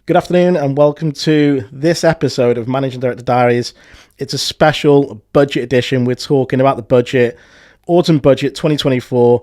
Good afternoon and welcome to this episode of Managing Director Diaries. It's a special budget edition. We're talking about the budget, autumn budget 2024.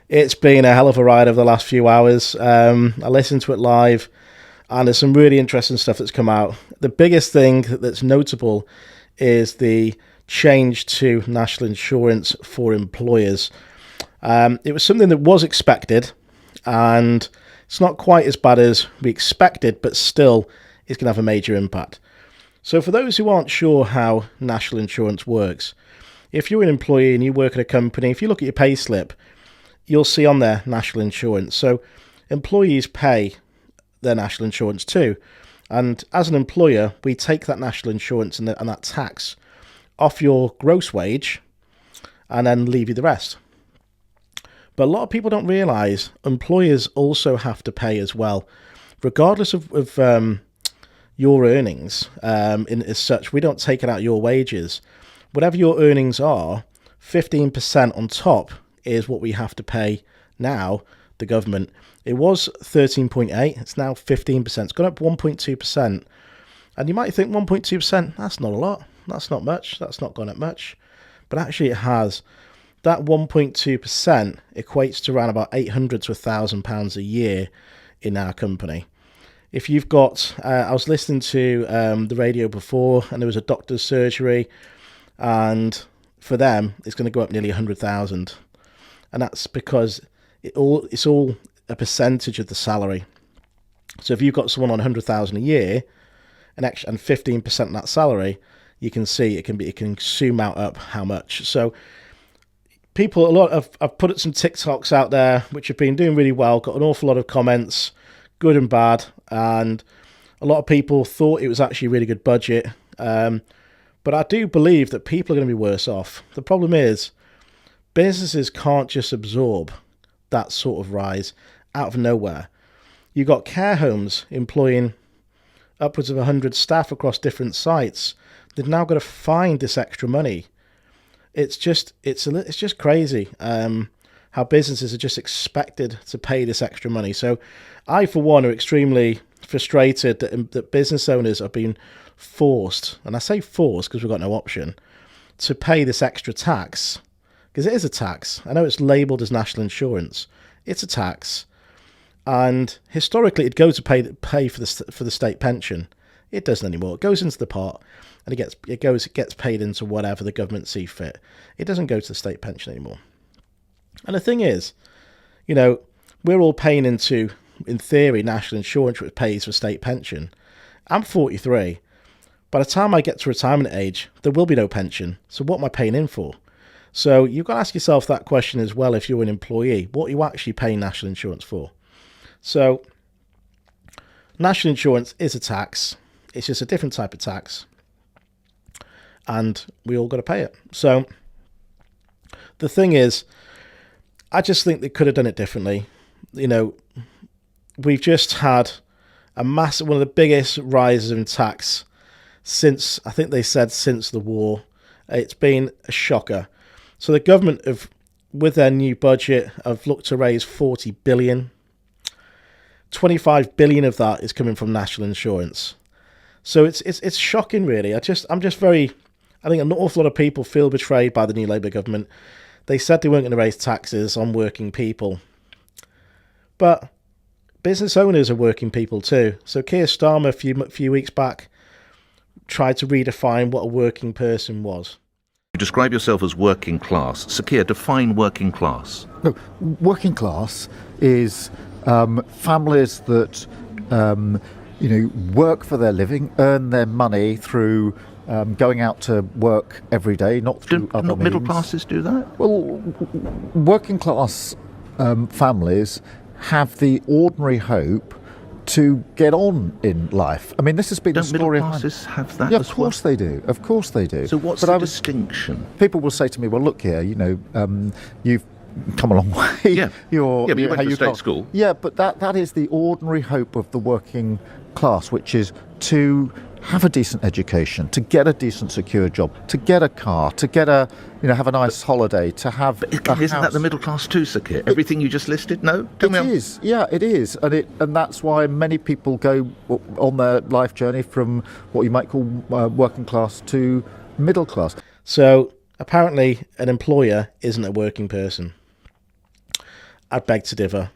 It's been a hell of a ride over the last few hours. I listened to it live and there's some really interesting stuff that's come out. The biggest thing that's notable is the change to national insurance for employers. It was something that was expected and it's not quite as bad as we expected, but still it's going to have a major impact. So for those who aren't sure how national insurance works, if you're an employee and you work at a company, if you look at your pay slip, you'll see on there national insurance. So employees pay their national insurance too. And as an employer, we take that national insurance and that tax off your gross wage and then leave you the rest. But a lot of people don't realise employers also have to pay as well. Regardless of your earnings, as such, we don't take it out your wages. Whatever your earnings are, 15% on top is what we have to pay now, the government. It was 13.8, it's now 15%. It's gone up 1.2%. And you might think 1.2%, that's not a lot. That's not much. That's not gone up much. But actually it has. That 1.2% equates to around about £800 to £1,000 a year in our company. If you've got, I was listening to the radio before and there was a doctor's surgery and for them, it's going to go up nearly 100,000. And that's because it's all a percentage of the salary. So if you've got someone on 100,000 a year, and 15% of that salary, you can see it can zoom out up how much. So I've put some TikToks out there which have been doing really well, got an awful lot of comments, good and bad, and a lot of people thought it was actually a really good budget. But I do believe that people are going to be worse off. The problem is, businesses can't just absorb that sort of rise out of nowhere. You've got care homes employing upwards of 100 staff across different sites. They've now got to find this extra money. It's just crazy how businesses are just expected to pay this extra money. So I, for one, are extremely frustrated that business owners are being forced, and I say forced because we've got no option, to pay this extra tax. Because it is a tax. I know it's labelled as national insurance. It's a tax. And historically, it goes to pay for the state pension. It doesn't anymore. It goes into the pot and it gets paid into whatever the government see fit. It doesn't go to the state pension anymore. And the thing is, we're all paying into, in theory, national insurance, which pays for state pension. I'm 43. By the time I get to retirement age, there will be no pension. So what am I paying in for? So you've got to ask yourself that question as well if you're an employee. What are you actually paying national insurance for? So national insurance is a tax. It's just a different type of tax. And we all got to pay it. So the thing is, I just think they could have done it differently. We've just had a massive, one of the biggest rises in tax since the war. It's been a shocker. So the government with their new budget, have looked to raise 40 billion. 25 billion of that is coming from national insurance. So it's shocking, really. I think an awful lot of people feel betrayed by the new Labour government. They said they weren't going to raise taxes on working people. But business owners are working people too. So Keir Starmer a few weeks back tried to redefine what a working person was. You describe yourself as working class. Sakir, define working class. No, working class is families that work for their living, earn their money through going out to work every day, not through other not means. Middle classes do that? Well, working class families have the ordinary hope to get on in life. I mean, this has been Don't the middle story. classes have that Yeah, as of course they do. Of course they do. So what's But the I distinction? People will say to me, "Well, look here, you've come a long way. Yeah. But you went to a state can't-" school. Yeah, but that is the ordinary hope of the working class, which is to have a decent education, to get a decent secure job, to get a car, to get have a nice holiday, to have But a isn't that house. the middle class too, Sakir? Everything you just listed? No? It is, yeah, it is, and that's why many people go on their life journey from what you might call working class to middle class. So apparently an employer isn't a working person. I beg to differ.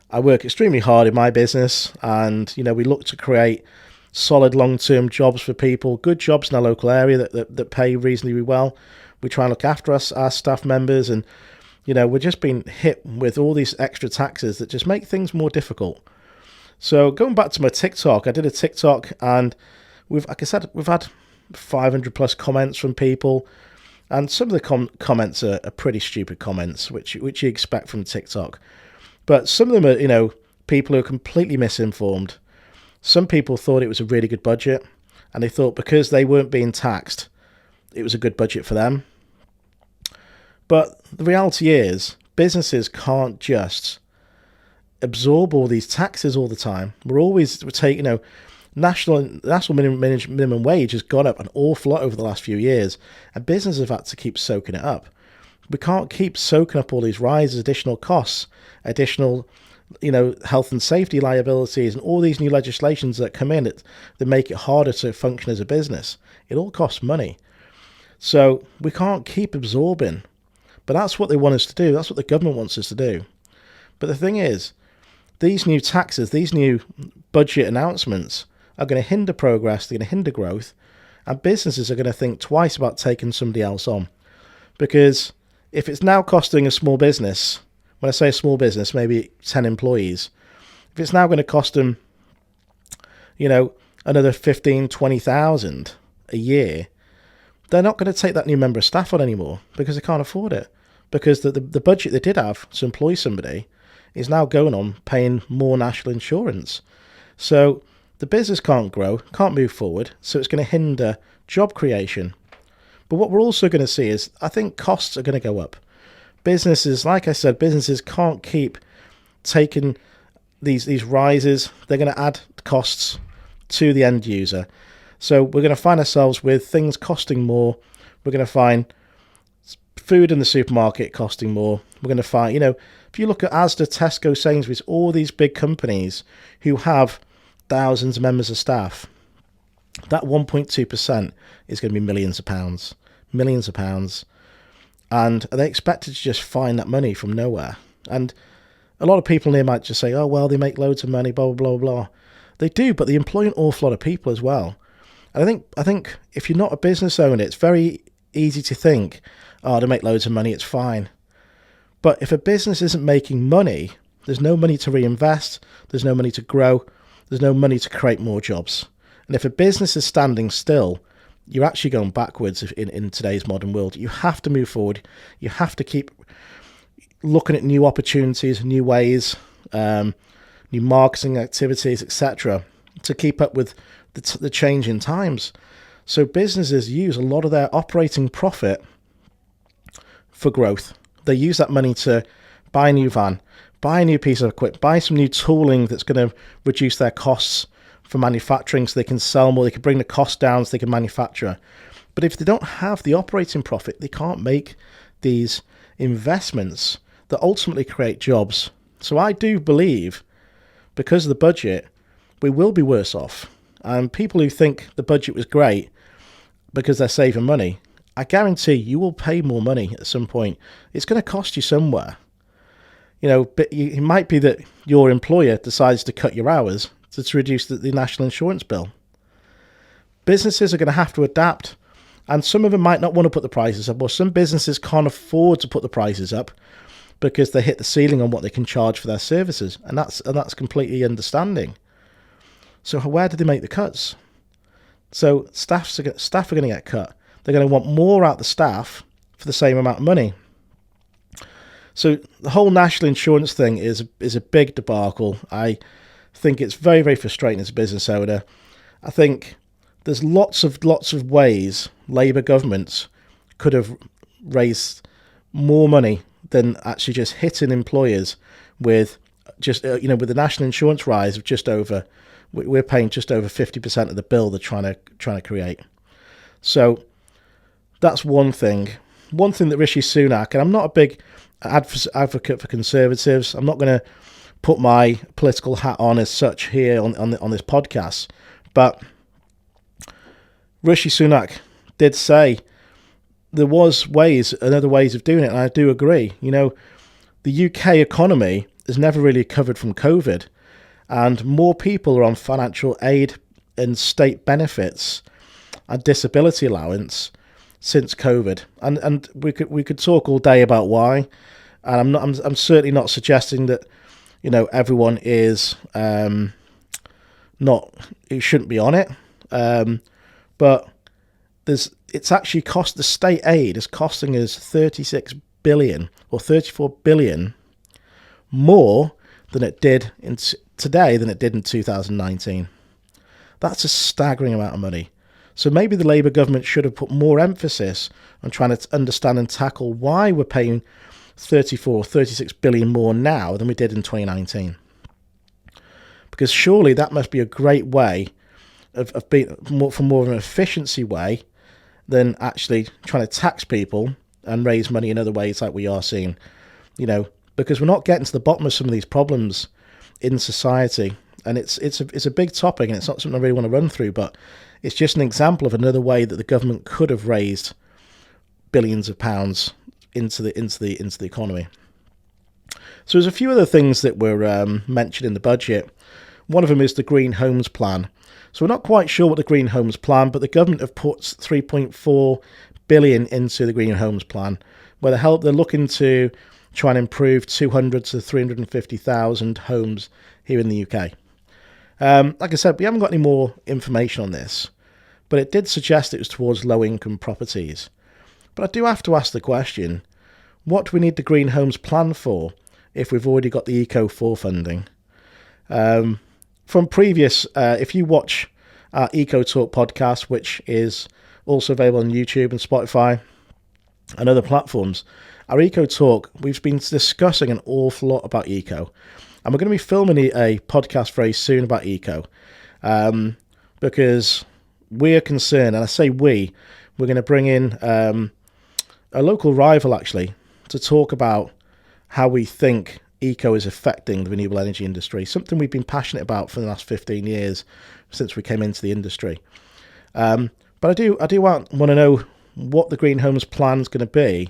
I work extremely hard in my business, and we look to create solid long-term jobs for people, good jobs in our local area that pay reasonably well. We try and look after our staff members, and we're just being hit with all these extra taxes that just make things more difficult. So going back to my TikTok, I did a TikTok, and we've had 500 plus comments from people, and some of the comments are pretty stupid comments, which you expect from TikTok. But some of them are, people who are completely misinformed. Some people thought it was a really good budget, and they thought because they weren't being taxed, it was a good budget for them. But the reality is, businesses can't just absorb all these taxes all the time. We're taking, national minimum wage has gone up an awful lot over the last few years, and businesses have had to keep soaking it up. We can't keep soaking up all these rises, additional costs, additional health and safety liabilities, and all these new legislations that come in that make it harder to function as a business. It all costs money. So we can't keep absorbing. But that's what they want us to do. That's what the government wants us to do. But the thing is, these new taxes, these new budget announcements are going to hinder progress, they're going to hinder growth, and businesses are going to think twice about taking somebody else on. Because if it's now costing a small business, when I say a small business, maybe 10 employees, if it's now going to cost them, another 15, 20,000 a year, they're not going to take that new member of staff on anymore because they can't afford it. Because the budget they did have to employ somebody is now going on paying more national insurance. So the business can't grow, can't move forward, so it's going to hinder job creation. But what we're also going to see is, I think costs are going to go up. Businesses, like I said, businesses can't keep taking these rises. They're going to add costs to the end user. So we're going to find ourselves with things costing more. We're going to find food in the supermarket costing more. We're going to find, if you look at Asda, Tesco, Sainsbury's, all these big companies who have thousands of members of staff, that 1.2% is going to be millions of pounds. And are they expected to just find that money from nowhere? And a lot of people here might just say, oh, well, they make loads of money, blah, blah, blah, blah. They do, but they employ an awful lot of people as well. And I think if you're not a business owner, it's very easy to think, oh, they make loads of money, it's fine. But if a business isn't making money, there's no money to reinvest, there's no money to grow, there's no money to create more jobs. And if a business is standing still, you're actually going backwards in today's modern world. You have to move forward. You have to keep looking at new opportunities, new ways, new marketing activities, etc., to keep up with the change in times. So businesses use a lot of their operating profit for growth. They use that money to buy a new van, buy a new piece of equipment, buy some new tooling that's going to reduce their costs for manufacturing so they can sell more, they can bring the cost down so they can manufacture. But if they don't have the operating profit, they can't make these investments that ultimately create jobs. So I do believe, because of the budget, we will be worse off. And people who think the budget was great because they're saving money, I guarantee you will pay more money at some point. It's going to cost you somewhere. But it might be that your employer decides to cut your hours to reduce the national insurance bill. Businesses are going to have to adapt, and some of them might not want to put the prices up, or some businesses can't afford to put the prices up because they hit the ceiling on what they can charge for their services, and that's completely understanding. So where do they make the cuts? So staff are going to get cut. They're going to want more out of the staff for the same amount of money. So the whole national insurance thing is a big debacle. think it's very, very frustrating as a business owner. I think there's lots of ways Labour governments could have raised more money than actually just hitting employers with just with the national insurance rise of just over, we're paying just over 50% of the bill they're trying to create. So that's one thing. One thing that Rishi Sunak, and I'm not a big advocate for Conservatives. I'm not going to put my political hat on as such here on this podcast, but Rishi Sunak did say there was other ways of doing it, and I do agree. The UK economy has never really recovered from COVID, and more people are on financial aid and state benefits and disability allowance since COVID, and we could talk all day about why. And I'm certainly not suggesting that everyone is not, who shouldn't be on it, but it's actually cost, the state aid is costing us 36 billion or 34 billion more than it did today than it did in 2019. That's a staggering amount of money. So maybe the Labour government should have put more emphasis on trying to understand and tackle why we're paying 36 billion more now than we did in 2019. Because surely that must be a great way of being more of an efficiency way than actually trying to tax people and raise money in other ways like we are seeing. Because we're not getting to the bottom of some of these problems in society, and it's a big topic, and it's not something I really want to run through, but it's just an example of another way that the government could have raised billions of pounds into the economy. So there's a few other things that were mentioned in the budget. One of them is the Green Homes Plan. So we're not quite sure what the Green Homes Plan, but the government have put 3.4 billion into the Green Homes Plan, where they're looking to try and improve 200 to 350,000 homes here in the UK. Like I said, we haven't got any more information on this, but it did suggest it was towards low-income properties. But I do have to ask the question, what do we need the Green Homes Plan for if we've already got the Eco4 funding? From previous, if you watch our Eco Talk podcast, which is also available on YouTube and Spotify and other platforms, our Eco Talk, we've been discussing an awful lot about eco. And we're going to be filming a podcast very soon about eco, because we're concerned, and I say we're going to bring in a local rival, actually, to talk about how we think eco is affecting the renewable energy industry, something we've been passionate about for the last 15 years since we came into the industry. But I do want to know what the Green Homes Plan is going to be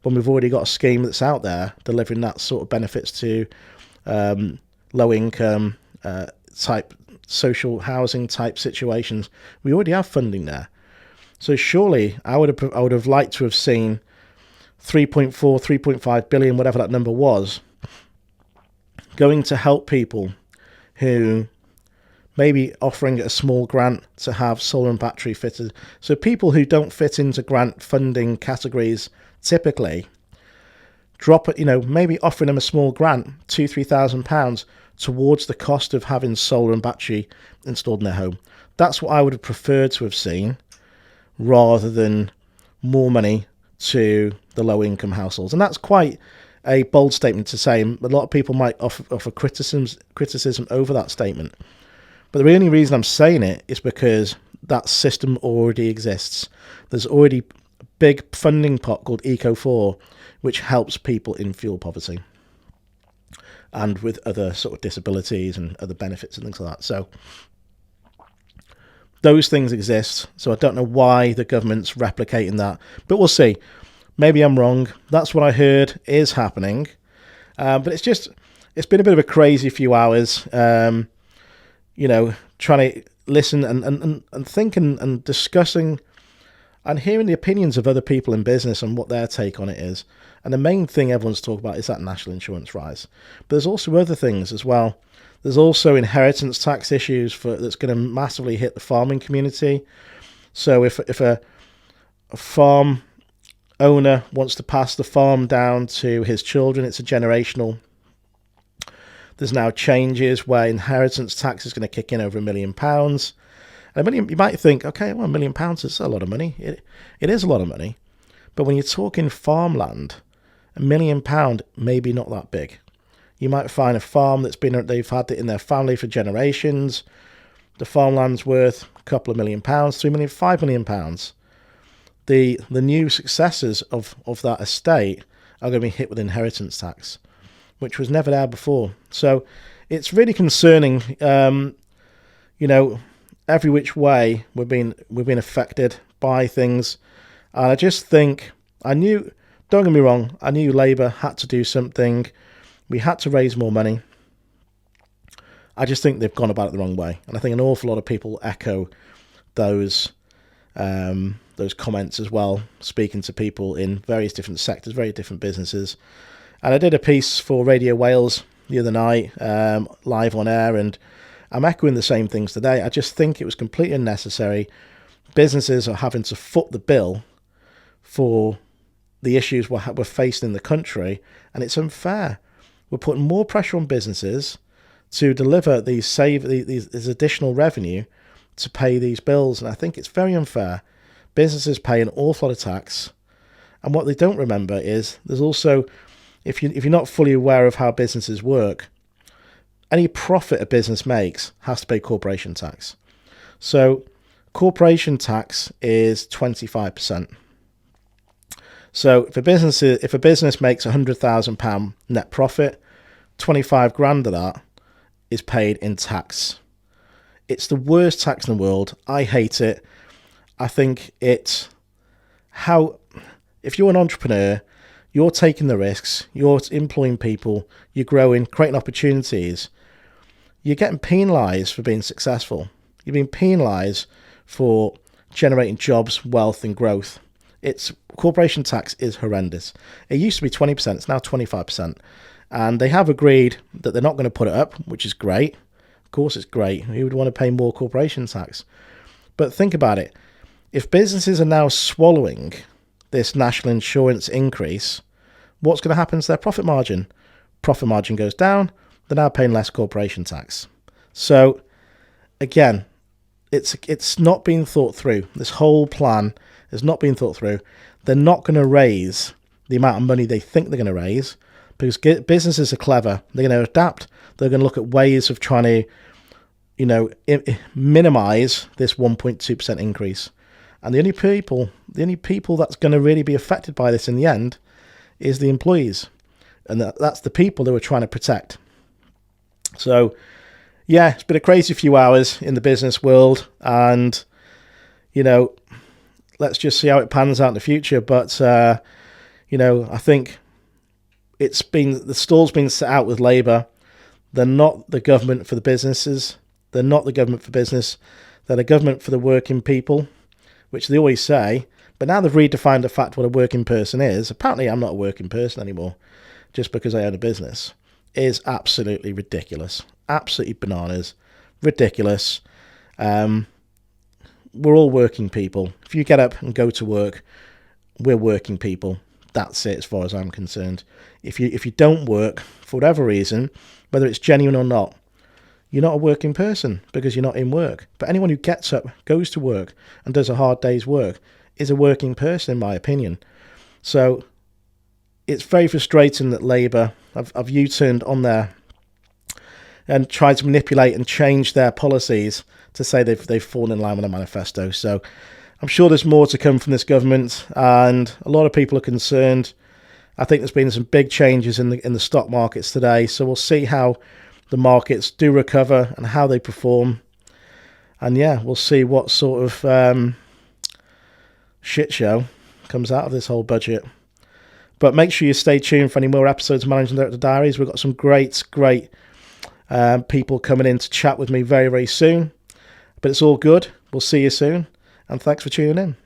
when we've already got a scheme that's out there delivering that sort of benefits to low income type social housing type situations. We already have funding there. So surely I would have liked to have seen 3.5 billion, whatever that number was, going to help people who maybe offering a small grant to have solar and battery fitted. So people who don't fit into grant funding categories typically, drop it, maybe offering them a small grant, £2,000-3,000 towards the cost of having solar and battery installed in their home. That's what I would have preferred to have seen, rather than more money to the low income households. And that's quite a bold statement to say. A lot of people might offer criticism over that statement. But the only reason I'm saying it is because that system already exists. There's already a big funding pot called Eco4, which helps people in fuel poverty and with other sort of disabilities and other benefits and things like that. So those things exist. So I don't know why the government's replicating that, but we'll see. Maybe I'm wrong. That's what I heard is happening. But it's been a bit of a crazy few hours, trying to listen and think and discussing and hearing the opinions of other people in business and what their take on it is. And the main thing everyone's talking about is that national insurance rise. But there's also other things as well. There's also inheritance tax issues that's going to massively hit the farming community. So if a farm owner wants to pass the farm down to his children, it's a generational. There's now changes where inheritance tax is going to kick in over £1 million. A million, you might think, okay, well, £1 million is a lot of money. It is a lot of money. But when you're talking farmland, £1 million maybe not that big. You might find a farm they've had it in their family for generations. The farmland's worth a couple of £1 million, £3 million, £5 million. The new successors of that estate are going to be hit with inheritance tax, which was never there before. So it's really concerning. Every which way we've been affected by things, and I just think don't get me wrong, I knew Labour had to do something. We had to raise more money. I just think they've gone about it the wrong way, and I think an awful lot of people echo those comments as well, speaking to people in various different sectors, very different businesses. And I did a piece for Radio Wales the other night, live on air, and I'm echoing the same things today. I just think it was completely unnecessary. Businesses are having to foot the bill for the issues we're facing in the country, and it's unfair. We're putting more pressure on businesses to deliver these additional revenue to pay these bills, and I think it's very unfair. Businesses pay an awful lot of tax, and what they don't remember is there's also, if you're not fully aware of how businesses work, any profit a business makes has to pay corporation tax. So corporation tax is 25%. So if a business makes £100,000 net profit, 25 grand of that is paid in tax. It's the worst tax in the world. I hate it. I think if you're an entrepreneur, you're taking the risks, you're employing people, you're growing, creating opportunities, you're getting penalised for being successful. You're being penalised for generating jobs, wealth and growth. Corporation tax is horrendous. It used to be 20%, it's now 25%. And they have agreed that they're not going to put it up, which is great. Of course it's great. Who would want to pay more corporation tax? But think about it. If businesses are now swallowing this national insurance increase, what's going to happen to their profit margin? Profit margin goes down, they're now paying less corporation tax. So, again, it's not being thought through. This whole plan has not been thought through. They're not going to raise the amount of money they think they're going to raise because businesses are clever. They're going to adapt. They're going to look at ways of trying to, minimize this 1.2% increase. And the only people that's going to really be affected by this in the end is the employees. And that's the people that we're trying to protect. So, yeah, it's been a crazy few hours in the business world. And, let's just see how it pans out in the future. But, I think the stall's been set out with Labour. They're not the government for the businesses. They're not the government for business. They're the government for the working people, which they always say. But now they've redefined the fact what a working person is. Apparently I'm not a working person anymore just because I own a business. It is absolutely ridiculous. Absolutely bananas. Ridiculous. We're all working people. If you get up and go to work, we're working people. That's it as far as I'm concerned. If you don't work for whatever reason, whether it's genuine or not, you're not a working person because you're not in work. But anyone who gets up, goes to work and does a hard day's work is a working person, in my opinion. So it's very frustrating that Labour have U-turned on there and tried to manipulate and change their policies to say they've fallen in line with the manifesto. So I'm sure there's more to come from this government, and a lot of people are concerned. I think there's been some big changes in the stock markets today, so we'll see how the markets do recover and how they perform. And yeah, we'll see what sort of shit show comes out of this whole budget. But make sure you stay tuned for any more episodes of Managing Director Diaries. We've got some great people coming in to chat with me very, very soon. But it's all good. We'll see you soon. And thanks for tuning in.